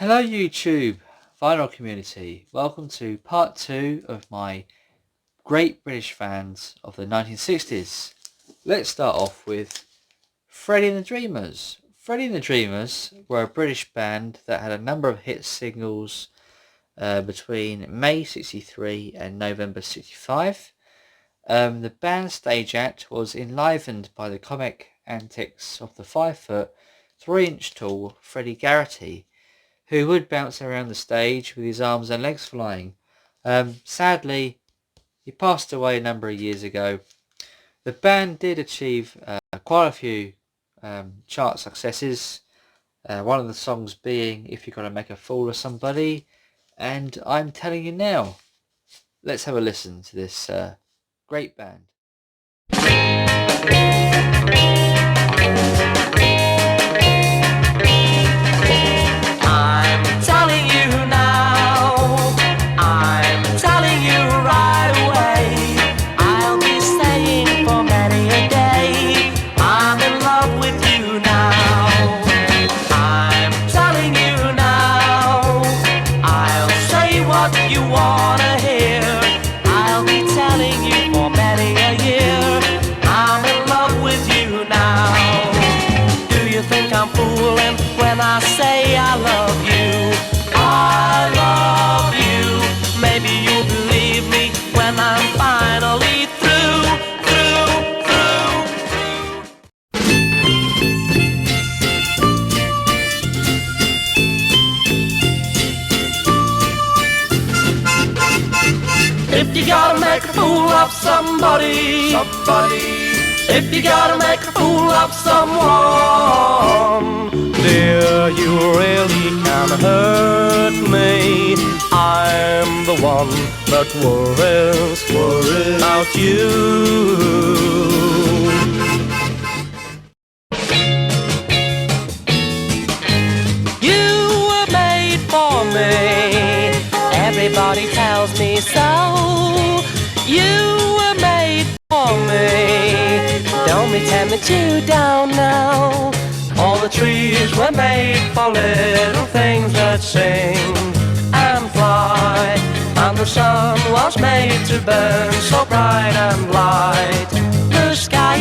Hello YouTube vinyl community, welcome to part 2 of my great British fans of the 1960s. Let's start off with Freddie and the Dreamers. Freddie and the Dreamers were a British band that had a number of hit singles between May 63 and November 65. The band's stage act was enlivened by the comic antics of the 5-foot, 3-inch tall Freddie Garrity, who would bounce around the stage with his arms and legs flying. Sadly, he passed away a number of years ago. The band did achieve quite a few chart successes, one of the songs being If You're Gonna Make a Fool of Somebody, and I'm Telling You Now. Let's have a listen to this great band. When I say I love you, maybe you'll believe me when I'm finally through. If you gotta make a fool of somebody, if you gotta make a fool of someone, dear, you really can hurt me. I'm the one that worries about you. You were made for me. Everybody tells me so. You were made for me. Don't pretend that you don't know. All the trees were made for little things that sing and fly, and the sun was made to burn so bright and light. The sky,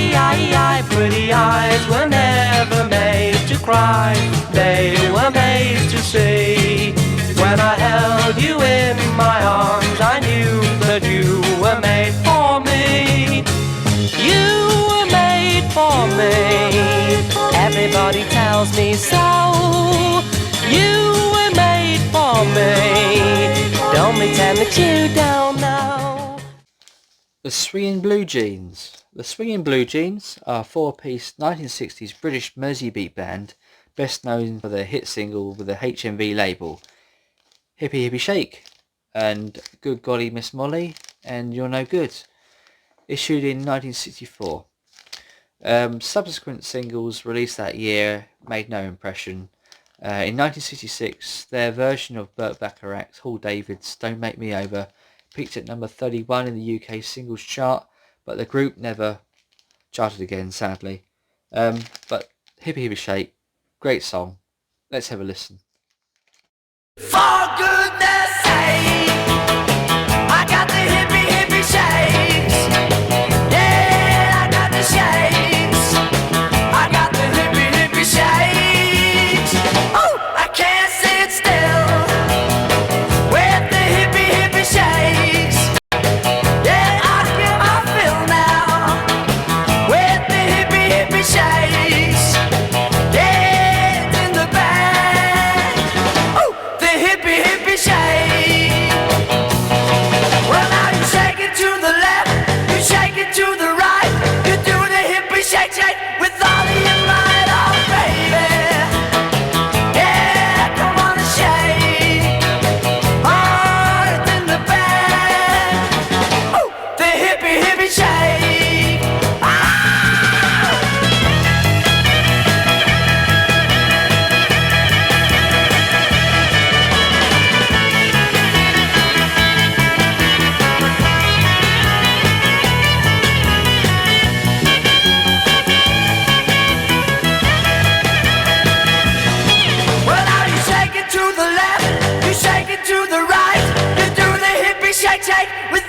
pretty eyes were never made to cry, they were made to see. When I held you in my arms, I knew that you were made for me. You were made for me. Everybody tells me so. You were made for me. Don't pretend that you don't know. The Swingin' Blue Jeans. The Swingin' Blue Jeans are a 4-piece 1960s British Merseybeat band, best known for their hit single with the HMV label, Hippie Hippie Shake, and Good Golly Miss Molly, and You're No Good, issued in 1964. Subsequent singles released that year made no impression. In 1966, their version of Burt Bacharach's Hall David's Don't Make Me Over peaked at number 31 in the UK singles chart, but the group never charted again, sadly. But Hippie Hippie Shake, great song. Let's have a listen. For goodness sake, I got the hippie hippie shakes. Yeah, I got the shakes. I got the hippie hippie shakes. Oh, I can't sit still with the hippie hippie shakes. Yeah, I feel my fill now with the hippie hippie shakes. Yeah, it's in the bag. Oh, the hippie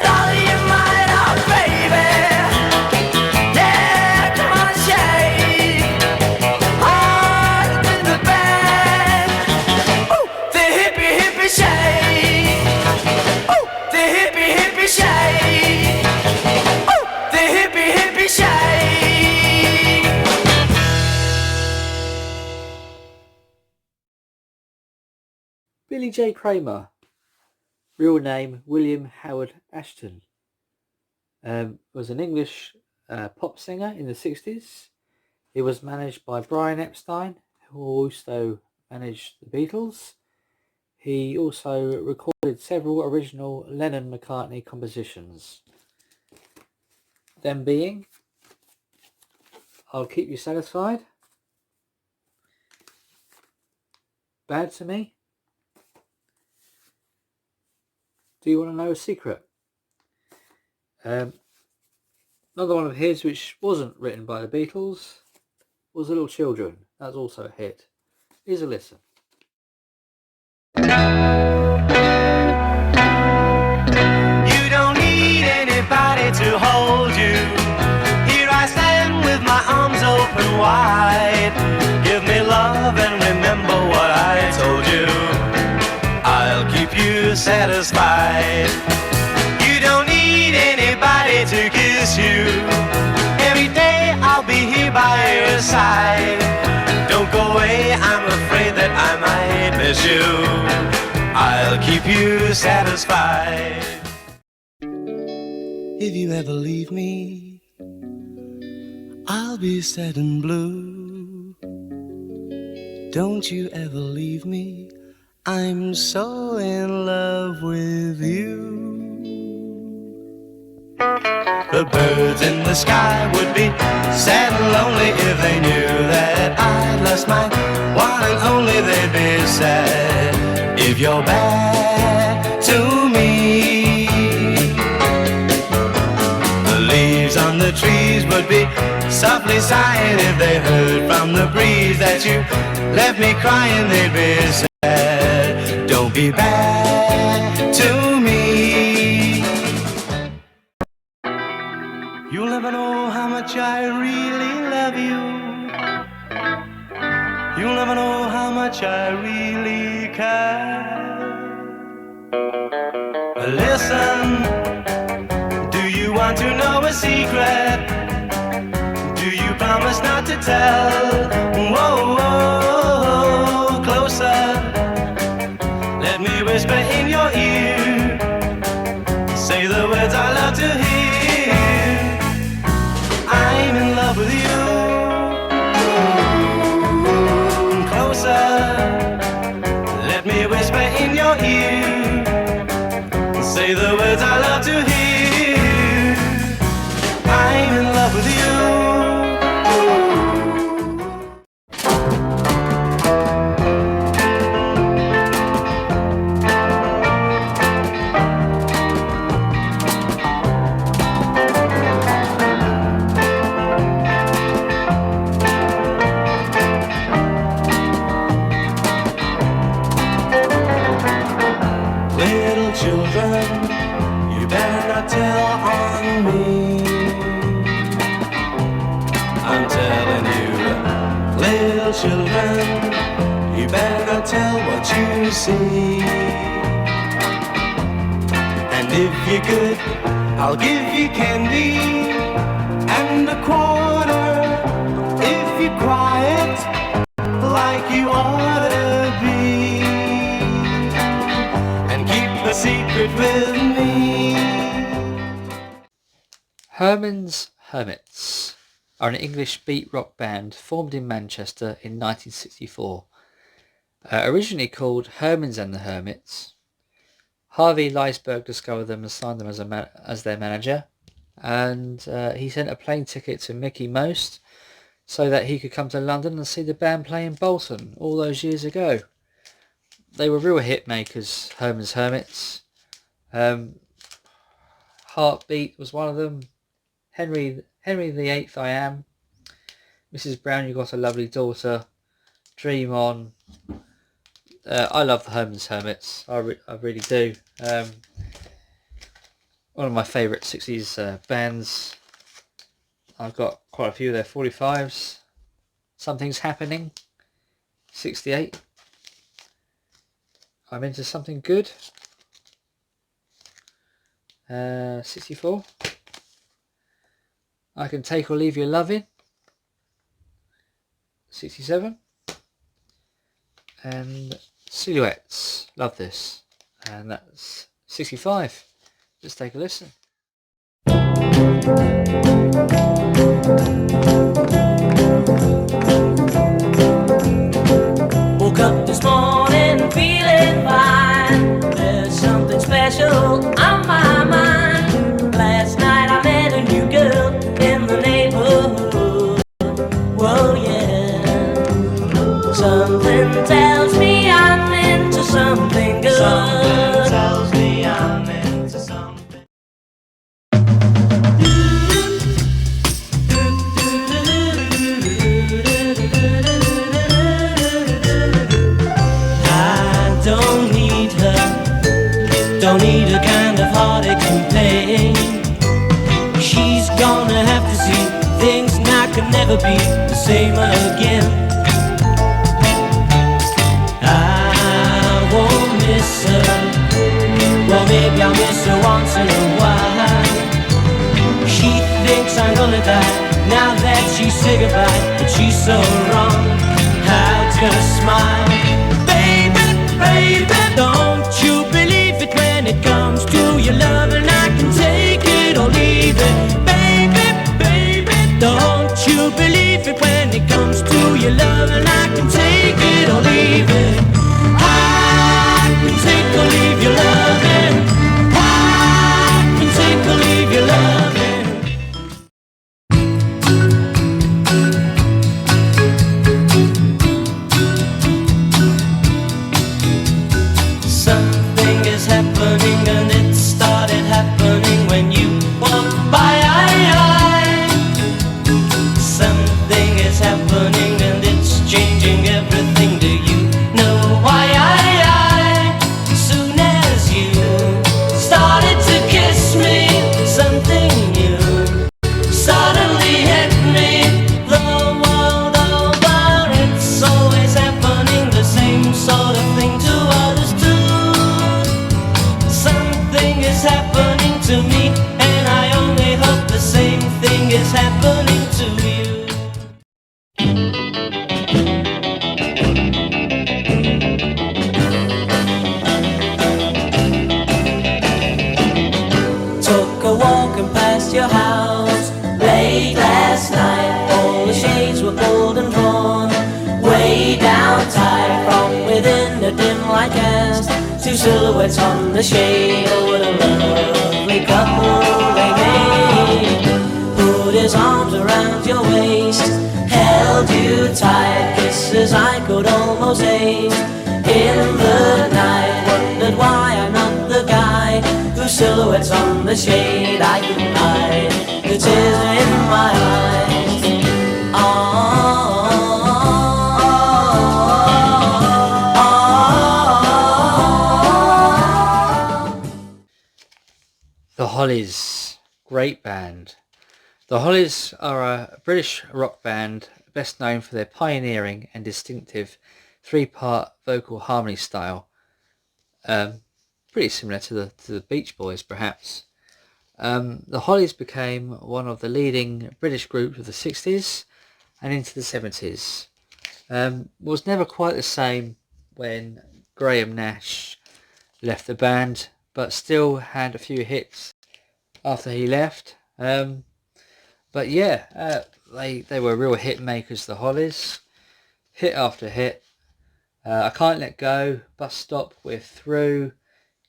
all of your might, oh baby. Yeah, come on and shake. Heart to the band. Ooh, the hippie hippie shake. Ooh, the hippie hippie shake. Ooh, the hippie hippie shake. Billy J. Kramer, real name William Howard Ashton, was an English pop singer in the 60s. He was managed by Brian Epstein, who also managed the Beatles. He also recorded several original Lennon-McCartney compositions. Them being I'll Keep You Satisfied, Bad to Me, Do You Want to Know a Secret? Another one of his which wasn't written by the Beatles was Little Children. That was also a hit. Here's a listen. You don't need anybody to hold you. Here I stand with my arms open wide. Give me love and remember what I told you. I'll keep you satisfied. You don't need anybody to kiss you. Every day I'll be here by your side. Don't go away, I'm afraid that I might miss you. I'll keep you satisfied. If you ever leave me, I'll be sad and blue. Don't you ever leave me, I'm so in love with you. The birds in the sky would be sad and lonely if they knew that I'd lost my one and only. They'd be sad if you're bad to me. The leaves on the trees would be softly sighing if they heard from the breeze that you left me crying. They'd be sad. Don't be bad to me. You'll never know how much I really love you. You'll never know how much I really care. Listen, do you want to know a secret? Do you promise not to tell? Whoa, whoa, closer. Let me whisper in your ear. Say the words I love to hear. I'm in love with you. Closer. Let me whisper in your ear. Say the words I love to hear. I'm in love with you. Little children, you better not tell on me. I'm telling you, little children, you better not tell what you see. And if you're good, I'll give you candy and a quarter. If you're quiet, like you ought to be, and keep the secret with me. Herman's Hermits are an English beat rock band formed in Manchester in 1964. Originally called Herman's and the Hermits, Harvey Leisberg discovered them and signed them as their manager, and he sent a plane ticket to Mickey Most so that he could come to London and see the band play in Bolton all those years ago. They were real hit makers, Herman's Hermits. Heartbeat was one of them. Henry VIII I Am, Mrs. Brown, You Got a Lovely Daughter, Dream On. I love the Herman's Hermits. I really do. One of my favourite 60s bands. I've got quite a few of their 45s. Something's Happening, 68. I'm Into Something Good, 64. I Can Take or Leave Your Lovin', 67. And Silhouettes, love this, and that's 65. Let's take a listen. Woke up this morning feeling fine. There's something special on my mind. Last night I met a new girl in the neighborhood. Whoa, yeah. Something tells me I'm into something good. Something tells me I'm into something. I don't need her, don't need a kind of heartache and pain. She's gonna have to see things now can never be the same again. I won't miss her, well maybe I'll miss her once in a while. She thinks I'm gonna die now that she said goodbye, but she's so wrong. How's gonna smile? Baby, baby, don't you believe it when it comes to your love, and I can take it or leave it. Baby, baby, don't you believe it when it comes to your love, and I can take it or leave it. I can take or leave your loving. I can take or leave your loving. Something is happening, and it started happening when you walked by. Something is happening, and it's changing everything. Do you know why? Soon as you started to kiss me, something new suddenly hit me. The world over, it's always happening, the same sort of thing to others too. Something is happening to me, and I only hope the same thing is happening to you. Took a walk and past your house late last night. All the shades were pulled and drawn way down tight. From within a dim light cast two silhouettes on the shade. Oh, what a lovely couple they made. Put his arms around your waist, held you tight. Kisses I could almost taste in the night. Wondered why I'm not the guy whose silhouettes on the shade I can hide. The tears in my eyes. The Hollies, great band. The Hollies are a British rock band best known for their pioneering and distinctive three-part vocal harmony style. Pretty similar to the Beach Boys, perhaps. The Hollies became one of the leading British groups of the 60s and into the 70s. Was never quite the same when Graham Nash left the band, but still had a few hits after he left. But yeah, they were real hit makers, the Hollies. Hit after hit. I Can't Let Go, Bus Stop, We're Through,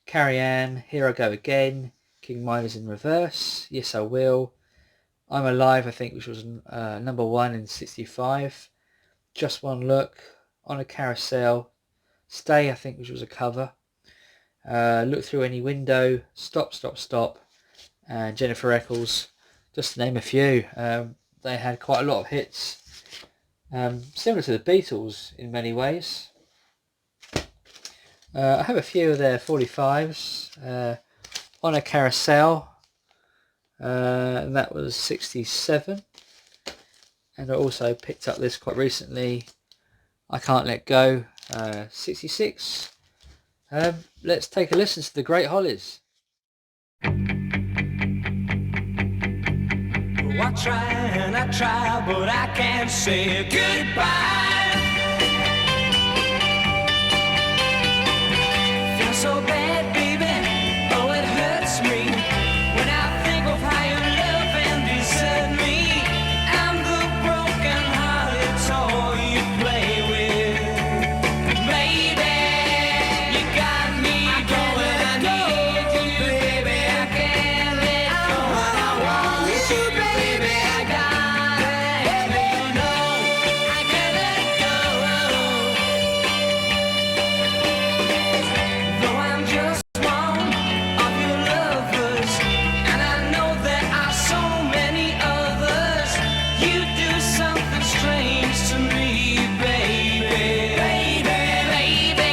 Carry On, Here I Go Again, King Midas in Reverse, Yes I Will, I'm Alive, I think, which was number 1 in 65, Just One Look, On a Carousel, Stay, I think, which was a cover, Look Through Any Window, Stop, Stop, Stop, and Jennifer Eccles, just to name a few. They had quite a lot of hits, similar to the Beatles in many ways. I have a few of their 45s. On a Carousel, and that was 67. And I also picked up this quite recently, I Can't Let Go, 66. Let's take a listen to the Great Hollies. I try and I try, but I can't say goodbye. Feel so bad, baby, oh it hurts me when I think of how you love and desert me. I'm the broken hearted toy you play with, baby. You got me going, I need you, baby. I can't let go, and I want you, baby. I gotta have you know I can't let go. Though I'm just one of your lovers, and I know there are so many others, you do something strange to me, baby. Baby,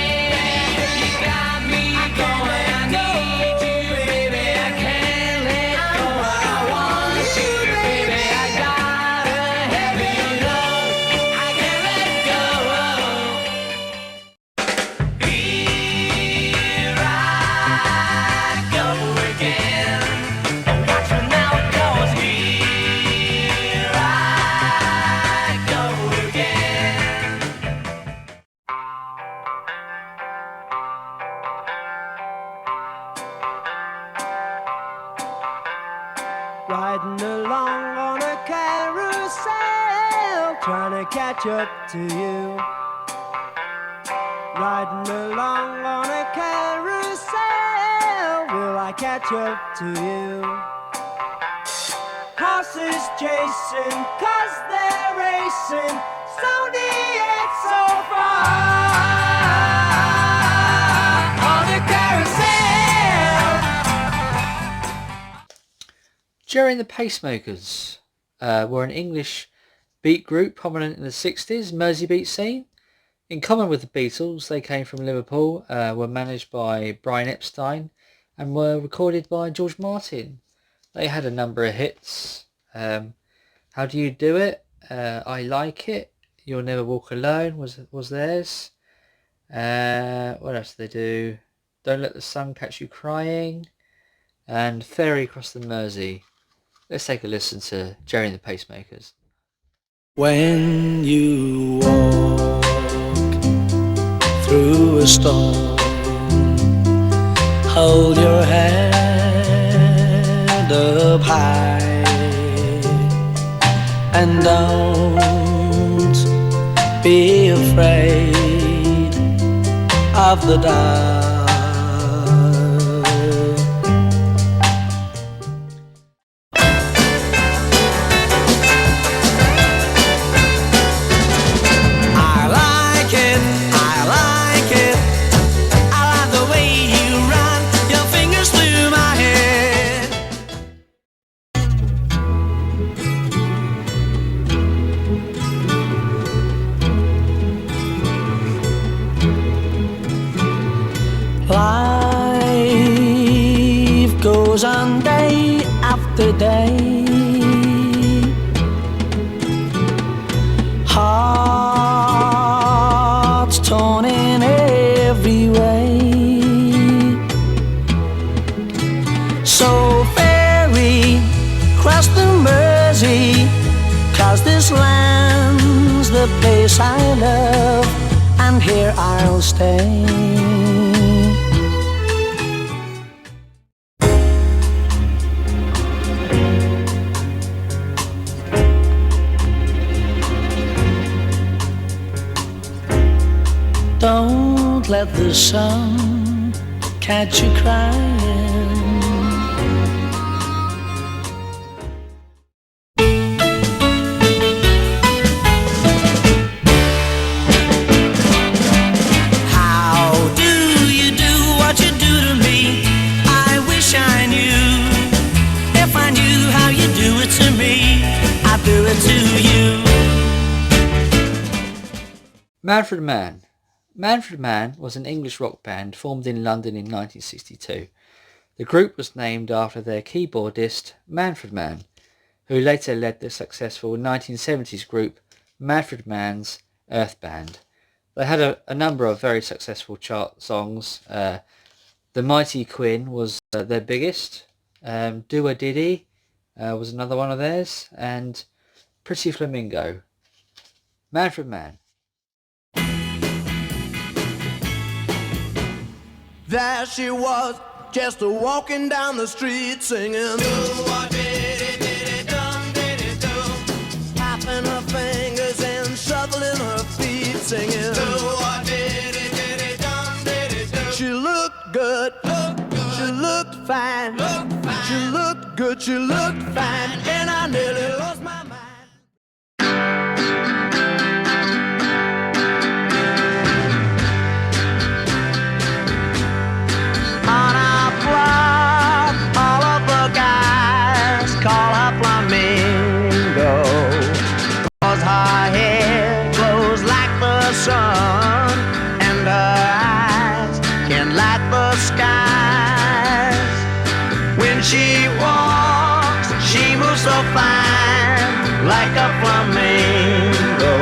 you got me going. I need you, baby. I can't let go. I want you, baby. I gotta have you know I can't let go. Here I go again. Watch me now, 'cause here I go again. Riding along on a carousel, trying to catch up to you. Riding along on a carousel, will I catch up to you? Horses chasing, 'cause they're racing, so near, so far. On a carousel. Jerry and the Pacemakers were an English beat group prominent in the 60s Mersey beat scene. In common with the Beatles, they came from Liverpool, were managed by Brian Epstein, and were recorded by George Martin. They had a number of hits. How Do You Do It? I Like It. You'll Never Walk Alone was theirs. What else did they do? Don't Let the Sun Catch You Crying. And Ferry Across the Mersey. Let's take a listen to Jerry and the Pacemakers. When you walk through a storm, hold your head up high and don't be afraid of the dark. I like it, I like it. I like the way you run your fingers through my hair. Life goes on day after day. Hearts torn in every way. So ferry cross the Mersey, 'cause this land's the place I love, and here I'll stay. Don't let the sun catch you crying. How do you do what you do to me? I wish I knew. If I knew how you do it to me, I'd do it to you. Manfred Mann. Manfred Mann was an English rock band formed in London in 1962. The group was named after their keyboardist Manfred Mann, who later led the successful 1970s group Manfred Mann's Earth Band. They had a number of very successful chart songs. The Mighty Quinn was their biggest. Do a Diddy was another one of theirs. And Pretty Flamingo. Manfred Mann. There she was, just a walking down the street singing. Tapping her fingers and shuffling her feet singing. She looked good, she looked fine, she looked good, she looked fine, and I nearly lost my mind. On our block, all of the guys call her Flamingo, 'cause her hair glows like the sun, and her eyes can light the skies. When she walks, she moves so fine, like a flamingo.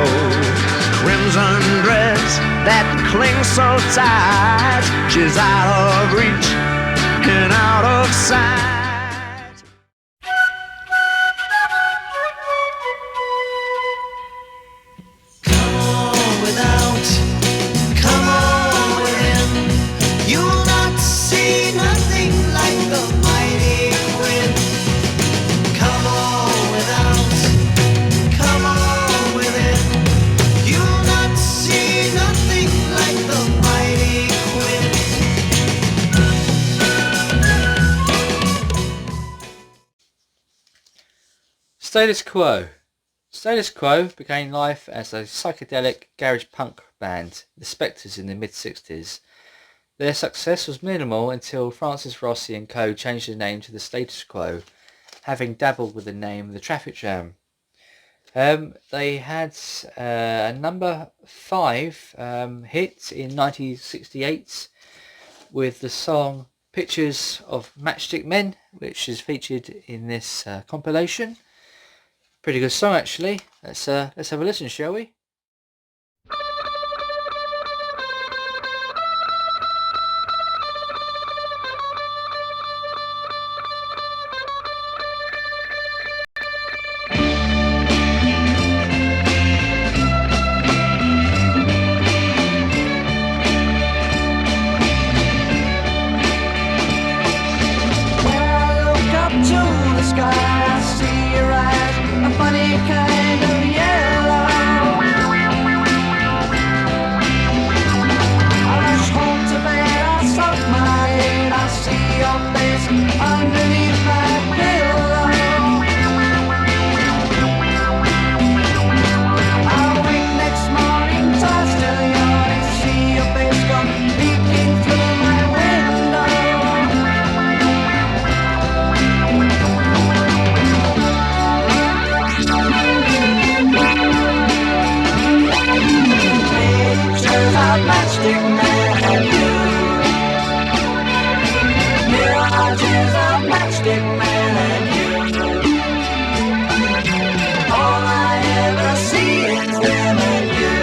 Crimson dress that clings so tight, she's out of reach and out of sight. Come on without, come on within. You'll not see nothing like the mighty Quinn. Come on without, come on within. You'll not see nothing like the mighty Quinn. Status Quo. Status Quo began life as a psychedelic garage punk band, the Spectres, in the mid-60s. Their success was minimal until Francis Rossi and co. changed the name to the Status Quo, having dabbled with the name The Traffic Jam. They had a number 5 hit in 1968 with the song Pictures of Matchstick Men, which is featured in this compilation. Pretty good song, actually. Let's have a listen, shall we? When I look up to the sky, I see your eyes, a funny kind of yellow. I rush home to bed, I suck my head, I see your face underneath my pillow. I wake next morning, tossed till yawning, see your face come peeking through my window. Pictures of Matchstick Man and you. Mirages of Matchstick Man and you. All I ever see is them and you.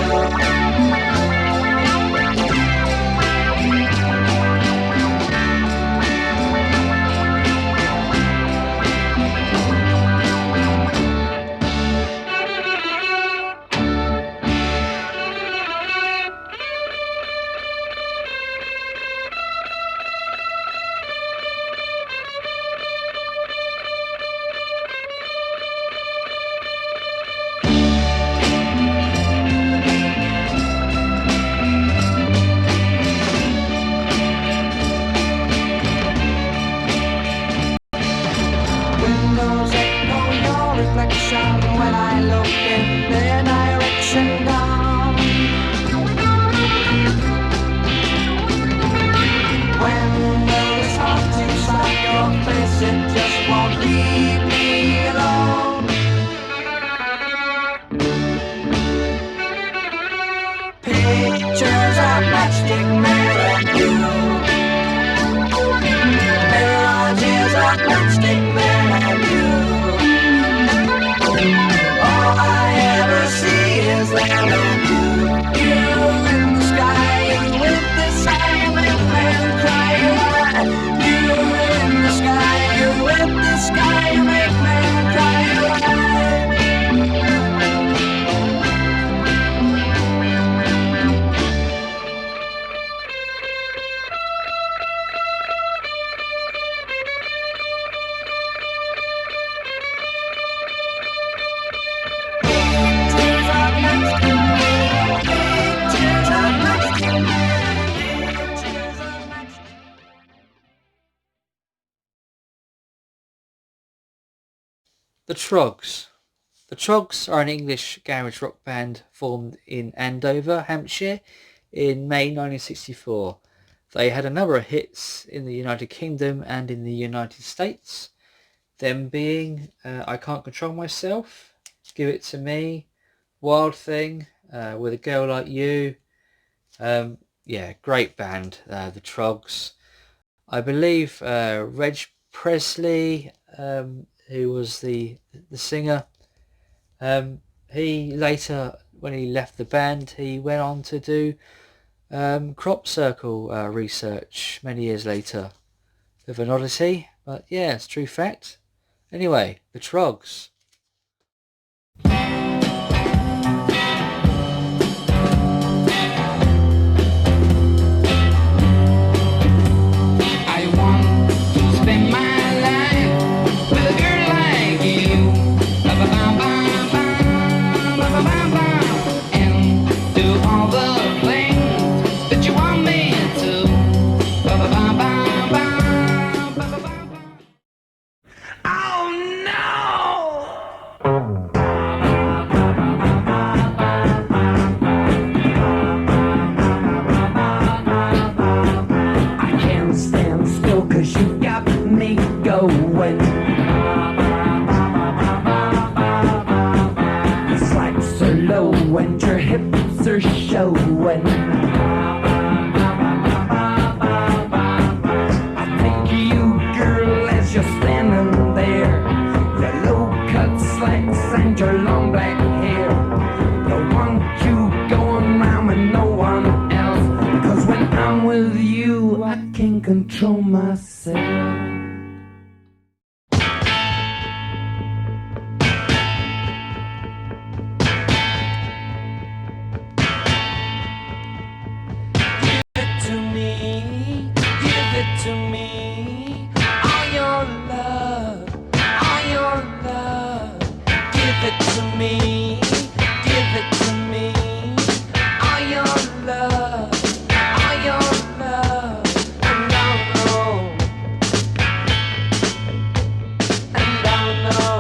The Trogs. The Trogs are an English garage rock band formed in Andover, Hampshire in May 1964. They had a number of hits in the United Kingdom and in the United States, them being I Can't Control Myself, Give It To Me, Wild Thing, With a Girl Like You. Yeah, great band, the Trogs. I believe Reg Presley, who was the singer, he later, when he left the band, he went on to do crop circle research many years later. Bit of an oddity, but yeah, it's a true fact. Anyway, the Trogs. I want to spend my life with a girl like you. Ba-ba-ba-ba-ba, and do all the things that you want me to. Ba-ba-ba-ba-ba, ba-ba-ba-ba. Oh no! I can't stand still 'cause you got me going. It's like so low when your hips are showing. I think you, girl, as you're standing there, your low-cut slacks and your long black hair. Don't want you going round with no one else, 'cause when I'm with you, I can't control myself. Give it to me, all your love, give it to me, all your love, and I'll know, and I'll know.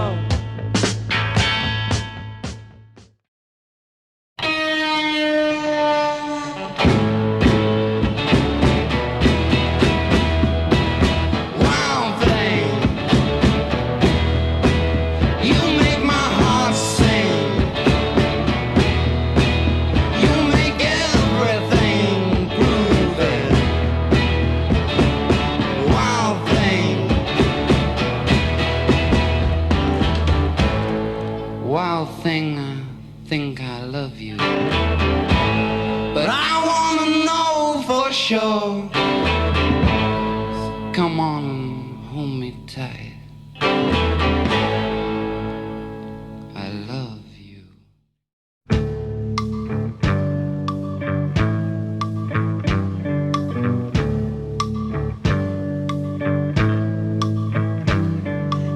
Wild thing, you make my heart sing. You make everything groovy. Wild thing, wild thing, I think I love you, but I wanna know for sure. Come on and hold me tight. I love you.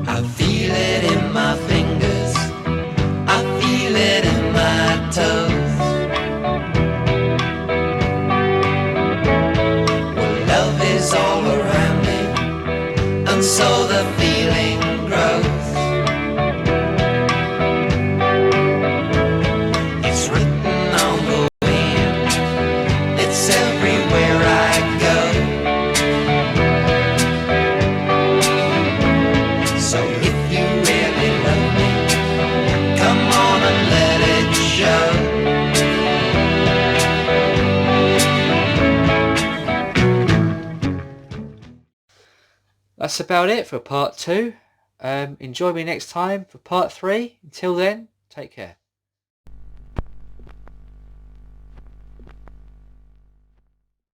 I feel it in my fingers, I feel it in my toes. Well, love is all around me, and so the feeling grows. It's written on the wind, it's everywhere I go. So if you really love me, come on and let it show. That's about it for part 2. Enjoy me next time for part 3. Until then, take care.